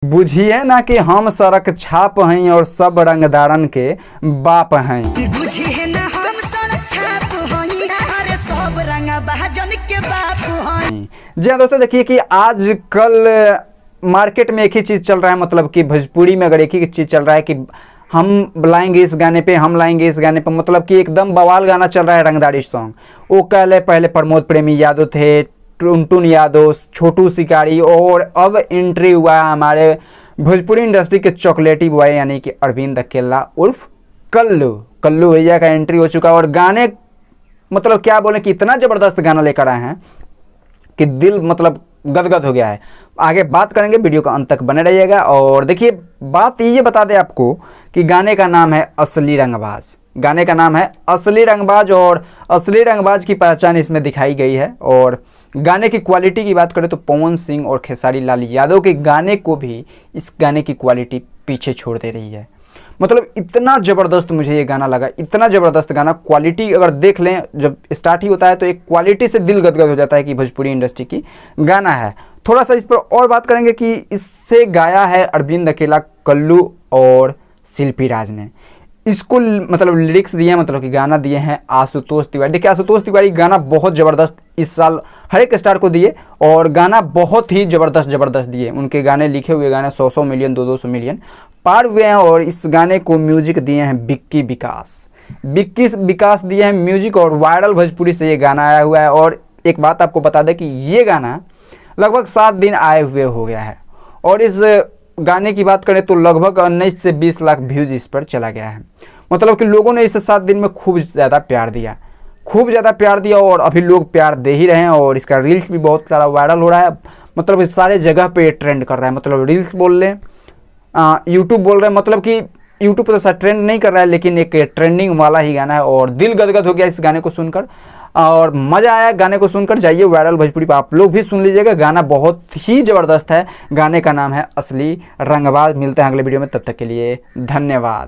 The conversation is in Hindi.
बुझिए ना कि हम सड़क छाप हैं और सब रंगदारन के बाप हैं। बुझिए ना हम सड़क छाप हैं, अरे सब रंगबाजन के बाप हैं। जी हाँ दोस्तों, देखिए कि आज कल मार्केट में एक ही चीज़ चल रहा है, मतलब कि भोजपुरी में अगर एक ही चीज़ चल रहा है कि हम लाएंगे इस गाने पे, हम लाएंगे इस गाने पे, मतलब कि एकदम बवाल गाना चल रहा है रंगदारी सॉन्ग। वो कल पहले प्रमोद प्रेमी यादव थे, टुनटुन यादव, छोटू शिकारी, और अब एंट्री हुआ है हमारे भोजपुरी इंडस्ट्री के चॉकलेटी बॉय यानी कि अरविंद अकेला उर्फ कल्लू भैया का एंट्री हो चुका है। और गाने मतलब क्या बोले कि इतना ज़बरदस्त गाना लेकर आए हैं कि दिल मतलब गदगद हो गया है। आगे बात करेंगे, वीडियो का अंत तक बने रहिएगा। और देखिए बात ये बता दें आपको कि गाने का नाम है असली रंगबाज। गाने का नाम है असली रंगबाज और असली रंगबाज की पहचान इसमें दिखाई गई है। और गाने की क्वालिटी की बात करें तो पवन सिंह और खेसारी लाल यादव के गाने को भी इस गाने की क्वालिटी पीछे छोड़ दे रही है। मतलब इतना ज़बरदस्त मुझे ये गाना लगा, इतना ज़बरदस्त गाना। क्वालिटी अगर देख लें, जब स्टार्ट ही होता है तो एक क्वालिटी से दिल गदगद हो जाता है कि भोजपुरी इंडस्ट्री की गाना है। थोड़ा सा इस पर और बात करेंगे कि इससे गाया है अरविंद अकेला, कल्लू और शिल्पी राज ने। इसको मतलब लिरिक्स दिए हैं, मतलब कि गाना दिए हैं आशुतोष तिवारी। देखिए आशुतोष तिवारी गाना बहुत ज़बरदस्त इस साल हर एक स्टार को दिए और गाना बहुत ही ज़बरदस्त दिए। उनके गाने लिखे हुए गाने 100 मिलियन 200 मिलियन पार हुए हैं। और इस गाने को म्यूजिक दिए हैं विक्की विकास दिए हैं म्यूजिक, और वायरल भोजपुरी से ये गाना आया हुआ है। और एक बात आपको बता दें कि ये गाना लगभग 7 दिन आए हुए हो गया है और इस गाने की बात करें तो लगभग 19 से 20 लाख व्यूज़ इस पर चला गया है। मतलब कि लोगों ने इस 7 दिन में खूब ज़्यादा प्यार दिया और अभी लोग प्यार दे ही रहे हैं। और इसका रील्स भी बहुत सारा वायरल हो रहा है, मतलब इस सारे जगह पे ट्रेंड कर रहा है। मतलब रील्स बोल लें, यूट्यूब बोल रहे हैं, मतलब कि यूट्यूब पर तो सर ट्रेंड नहीं कर रहा है लेकिन एक ट्रेंडिंग वाला ही गाना है। और दिल गदगद हो गया इस गाने को सुनकर और मज़ा आया गाने को सुनकर। जाइए वायरल भोजपुरी पर आप लोग भी सुन लीजिएगा, गाना बहुत ही ज़बरदस्त है। गाने का नाम है असली रंगबाज। मिलते हैं अगले वीडियो में, तब तक के लिए धन्यवाद।